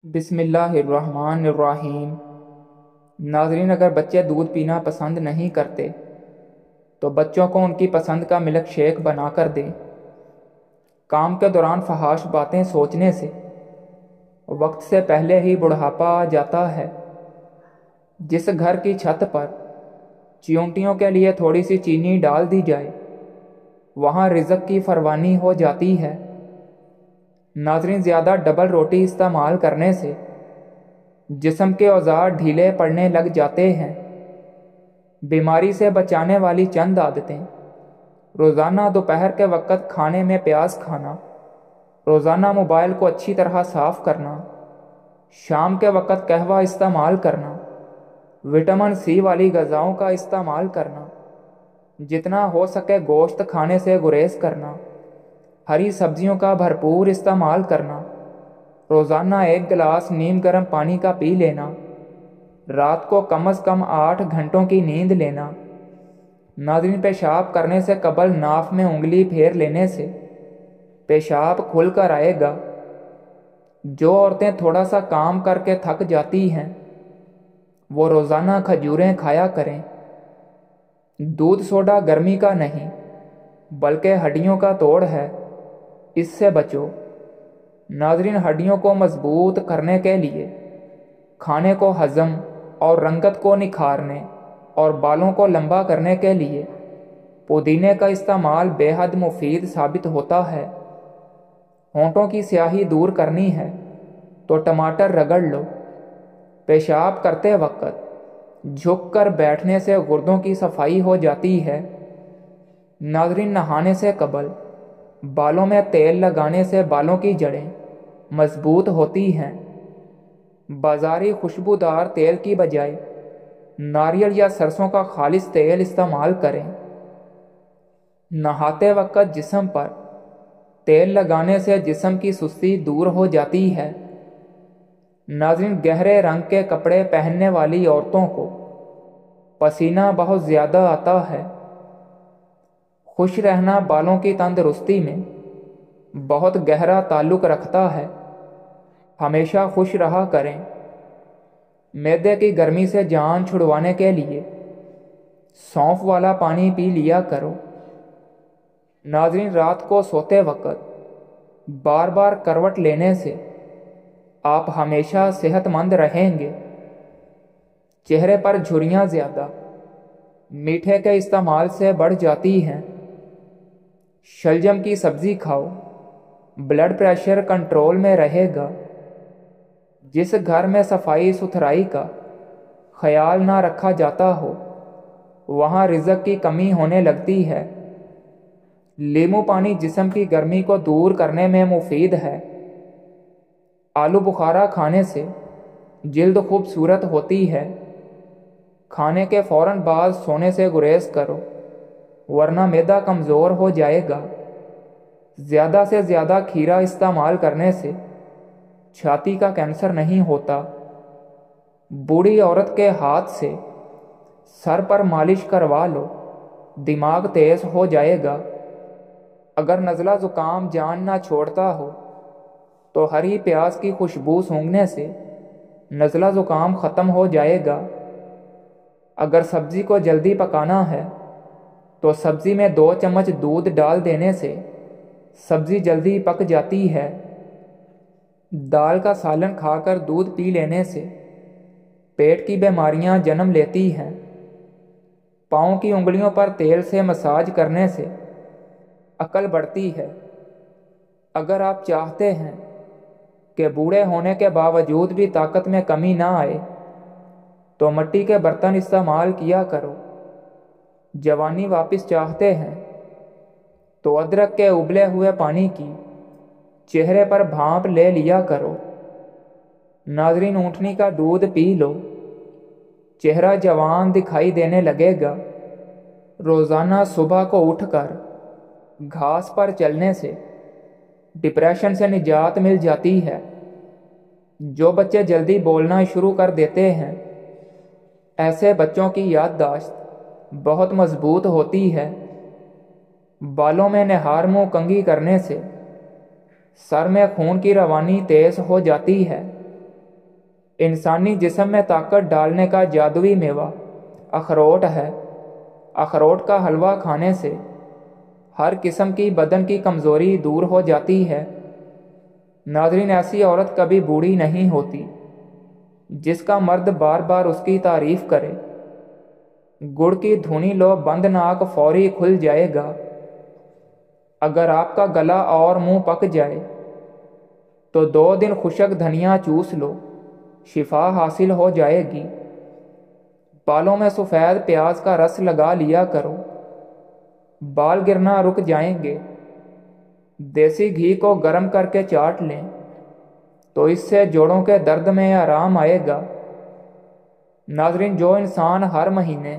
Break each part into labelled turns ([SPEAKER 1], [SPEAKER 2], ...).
[SPEAKER 1] बिस्मिल्लाहिर्रहमानिर्रहीम। नाज़रीन, अगर बच्चे दूध पीना पसंद नहीं करते तो बच्चों को उनकी पसंद का मिल्क शेक बना कर दें। काम के दौरान फहाश बातें सोचने से वक्त से पहले ही बुढ़ापा आ जाता है। जिस घर की छत पर चींटियों के लिए थोड़ी सी चीनी डाल दी जाए, वहाँ रिज़्क की फरवानी हो जाती है। नाज़रीन, ज़्यादा डबल रोटी इस्तेमाल करने से जिस्म के औजार ढीले पड़ने लग जाते हैं। बीमारी से बचाने वाली चंद आदतें: रोज़ाना दोपहर के वक़्त खाने में प्याज खाना, रोज़ाना मोबाइल को अच्छी तरह साफ़ करना, शाम के वक़्त कहवा इस्तेमाल करना, विटामिन सी वाली ग़िज़ाओं का इस्तेमाल करना, जितना हो सके गोश्त खाने से गुरेज करना, हरी सब्जियों का भरपूर इस्तेमाल करना, रोज़ाना 1 गिलास नीम गर्म पानी का पी लेना, रात को कम से कम 8 घंटों की नींद लेना। नाज़रीन, पेशाब करने से कबल नाफ में उंगली फेर लेने से पेशाब खुल कर आएगा। जो औरतें थोड़ा सा काम करके थक जाती हैं, वो रोज़ाना खजूरें खाया करें। दूध सोडा गर्मी का नहीं बल्कि हड्डियों का तोड़ है, इससे बचो। नाज़रीन, हड्डियों को मजबूत करने के लिए, खाने को हज़म और रंगत को निखारने और बालों को लंबा करने के लिए पुदीने का इस्तेमाल बेहद मुफीद साबित होता है। होंठों की स्याही दूर करनी है तो टमाटर रगड़ लो। पेशाब करते वक्त झुककर बैठने से गुर्दों की सफाई हो जाती है। नाज़रीन, नहाने से कबल बालों में तेल लगाने से बालों की जड़ें मजबूत होती हैं। बाज़ारी खुशबूदार तेल की बजाय नारियल या सरसों का खालिस तेल इस्तेमाल करें। नहाते वक्त जिस्म पर तेल लगाने से जिस्म की सुस्ती दूर हो जाती है। नाज़रीन, गहरे रंग के कपड़े पहनने वाली औरतों को पसीना बहुत ज़्यादा आता है। खुश रहना बालों की तंदुरुस्ती में बहुत गहरा ताल्लुक़ रखता है। हमेशा खुश रहा करें। मैदे की गर्मी से जान छुड़वाने के लिए सौंफ वाला पानी पी लिया करो। नाज़रीन, रात को सोते वक्त बार बार करवट लेने से आप हमेशा सेहतमंद रहेंगे। चेहरे पर झुर्रियाँ ज़्यादा मीठे के इस्तेमाल से बढ़ जाती हैं। शलजम की सब्ज़ी खाओ, ब्लड प्रेशर कंट्रोल में रहेगा। जिस घर में सफाई सुथराई का ख्याल ना रखा जाता हो, वहाँ रिज़्क की कमी होने लगती है। नींबू पानी जिस्म की गर्मी को दूर करने में मुफीद है। आलू बुखारा खाने से जिल्द खूबसूरत होती है। खाने के फ़ौरन बाद सोने से गुरेज करो, वरना मैदा कमज़ोर हो जाएगा। ज़्यादा से ज़्यादा खीरा इस्तेमाल करने से छाती का कैंसर नहीं होता। बूढ़ी औरत के हाथ से सर पर मालिश करवा लो, दिमाग तेज हो जाएगा। अगर नज़ला ज़ुकाम जान ना छोड़ता हो तो हरी प्याज की खुशबू सूंघने से नज़ला ज़ुकाम ख़त्म हो जाएगा। अगर सब्ज़ी को जल्दी पकाना है तो सब्ज़ी में 2 चम्मच दूध डाल देने से सब्ज़ी जल्दी पक जाती है। दाल का सालन खाकर दूध पी लेने से पेट की बीमारियां जन्म लेती हैं। पाँव की उंगलियों पर तेल से मसाज करने से अकल बढ़ती है। अगर आप चाहते हैं कि बूढ़े होने के बावजूद भी ताकत में कमी ना आए तो मिट्टी के बर्तन इस्तेमाल किया करो। जवानी वापस चाहते हैं तो अदरक के उबले हुए पानी की चेहरे पर भाप ले लिया करो। नाज़रीन, ऊँटनी का दूध पी लो, चेहरा जवान दिखाई देने लगेगा। रोज़ाना सुबह को उठकर घास पर चलने से डिप्रेशन से निजात मिल जाती है। जो बच्चे जल्दी बोलना शुरू कर देते हैं, ऐसे बच्चों की याददाश्त बहुत मजबूत होती है। बालों में निहार मुँह कंघी करने से सर में खून की रवानी तेज हो जाती है। इंसानी जिस्म में ताकत डालने का जादुई मेवा अखरोट है। अखरोट का हलवा खाने से हर किस्म की बदन की कमज़ोरी दूर हो जाती है। नाज़रीन, ऐसी औरत कभी बूढ़ी नहीं होती जिसका मर्द बार बार उसकी तारीफ करे। गुड़ की धुनी लो, बंद नाक फौरी खुल जाएगा। अगर आपका गला और मुंह पक जाए तो 2 दिन खुशक धनिया चूस लो, शिफा हासिल हो जाएगी। बालों में सफ़ेद प्याज का रस लगा लिया करो, बाल गिरना रुक जाएंगे। देसी घी को गर्म करके चाट लें तो इससे जोड़ों के दर्द में आराम आएगा। नाज़रीन, जो इंसान हर महीने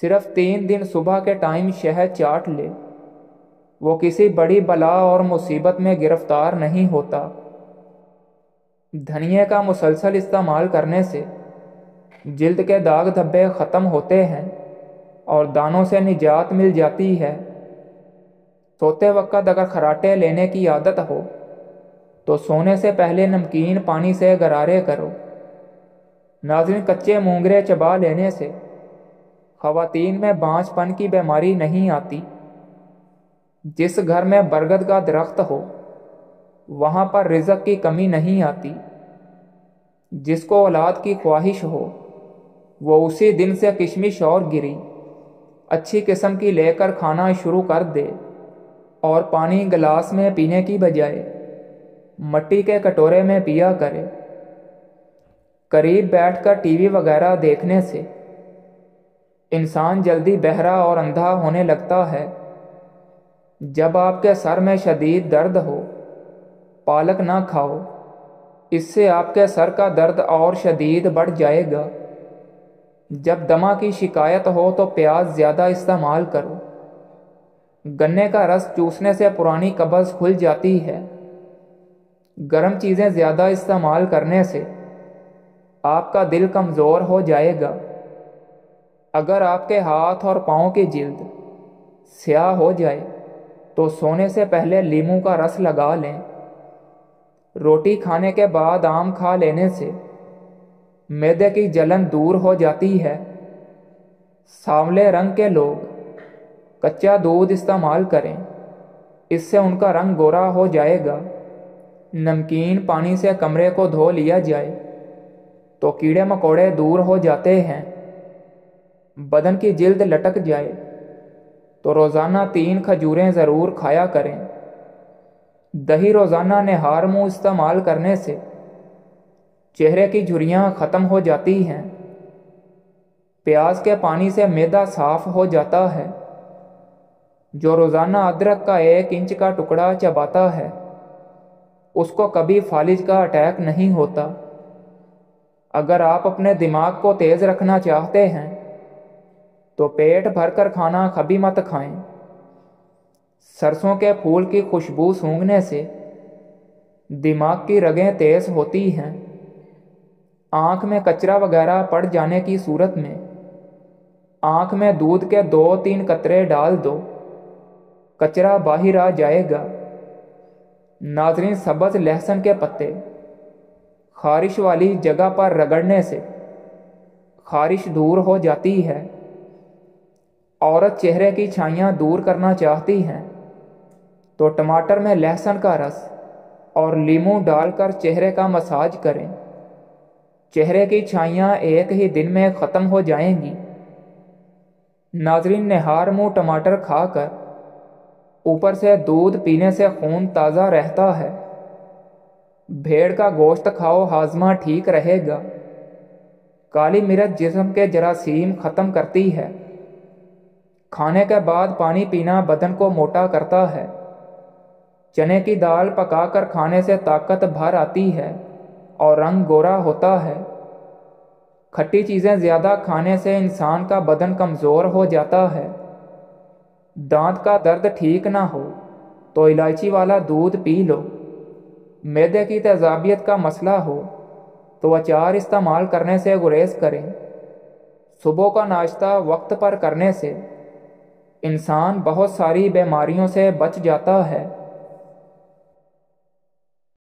[SPEAKER 1] सिर्फ 3 दिन सुबह के टाइम शहद चाट ले, वो किसी बड़ी बला और मुसीबत में गिरफ्तार नहीं होता। धनिए का मुसलसल इस्तेमाल करने से जिल्द के दाग धब्बे ख़त्म होते हैं और दानों से निजात मिल जाती है। सोते वक्त अगर खराटे लेने की आदत हो तो सोने से पहले नमकीन पानी से गरारे करो। नाज़रीन, कच्चे मूंगरे चबा लेने से ख़वातीन में बांझपन की बीमारी नहीं आती। जिस घर में बरगद का दरख्त हो वहाँ पर रिज़्क़ की कमी नहीं आती। जिसको औलाद की ख्वाहिश हो वो उसी दिन से किशमिश और गिरी अच्छी किस्म की लेकर खाना शुरू कर दे और पानी गिलास में पीने की बजाय मट्टी के कटोरे में पिया करे। करीब बैठकर टीवी वगैरह देखने से इंसान जल्दी बहरा और अंधा होने लगता है। जब आपके सर में शदीद दर्द हो, पालक ना खाओ, इससे आपके सर का दर्द और शदीद बढ़ जाएगा। जब दमा की शिकायत हो तो प्याज ज़्यादा इस्तेमाल करो। गन्ने का रस चूसने से पुरानी कब्ज़ खुल जाती है। गर्म चीज़ें ज़्यादा इस्तेमाल करने से आपका दिल कमज़ोर हो जाएगा। अगर आपके हाथ और पाँव की जिल्द स्याह हो जाए तो सोने से पहले लीमू का रस लगा लें। रोटी खाने के बाद आम खा लेने से मैदे की जलन दूर हो जाती है। सांवले रंग के लोग कच्चा दूध इस्तेमाल करें, इससे उनका रंग गोरा हो जाएगा। नमकीन पानी से कमरे को धो लिया जाए तो कीड़े मकोड़े दूर हो जाते हैं। बदन की जिल्द लटक जाए तो रोज़ाना 3 खजूरें ज़रूर खाया करें। दही रोज़ाना निहार मुँह इस्तेमाल करने से चेहरे की झुर्रियाँ ख़त्म हो जाती हैं। प्याज के पानी से मैदा साफ हो जाता है। जो रोज़ाना अदरक का 1 इंच का टुकड़ा चबाता है उसको कभी फालिज का अटैक नहीं होता। अगर आप अपने दिमाग को तेज़ रखना चाहते हैं तो पेट भरकर खाना कभी मत खाएं। सरसों के फूल की खुशबू सूंघने से दिमाग की रगें तेज़ होती हैं। आँख में कचरा वगैरह पड़ जाने की सूरत में आँख में दूध के 2-3 कतरे डाल दो, कचरा बाहर आ जाएगा। नाज़रीन, सब्ज़ लहसुन के पत्ते खारिश वाली जगह पर रगड़ने से खारिश दूर हो जाती है। औरत चेहरे की छाइयाँ दूर करना चाहती हैं तो टमाटर में लहसुन का रस और लीमू डालकर चेहरे का मसाज करें। चेहरे की छाइयाँ एक ही दिन में ख़त्म हो जाएंगी। नाज़रीन, निहार मुँह टमाटर खाकर ऊपर से दूध पीने से खून ताज़ा रहता है। भेड़ का गोश्त खाओ, हाजमा ठीक रहेगा। काली मिर्च जिस्म के जरासीम ख़त्म करती है। खाने के बाद पानी पीना बदन को मोटा करता है। चने की दाल पकाकर खाने से ताकत भर आती है और रंग गोरा होता है। खट्टी चीज़ें ज़्यादा खाने से इंसान का बदन कमज़ोर हो जाता है। दांत का दर्द ठीक ना हो तो इलायची वाला दूध पी लो। मैदे की तेज़ाबियत का मसला हो तो अचार इस्तेमाल करने से गुरेज करें। सुबह का नाश्ता वक्त पर करने से इंसान बहुत सारी बीमारियों से बच जाता है।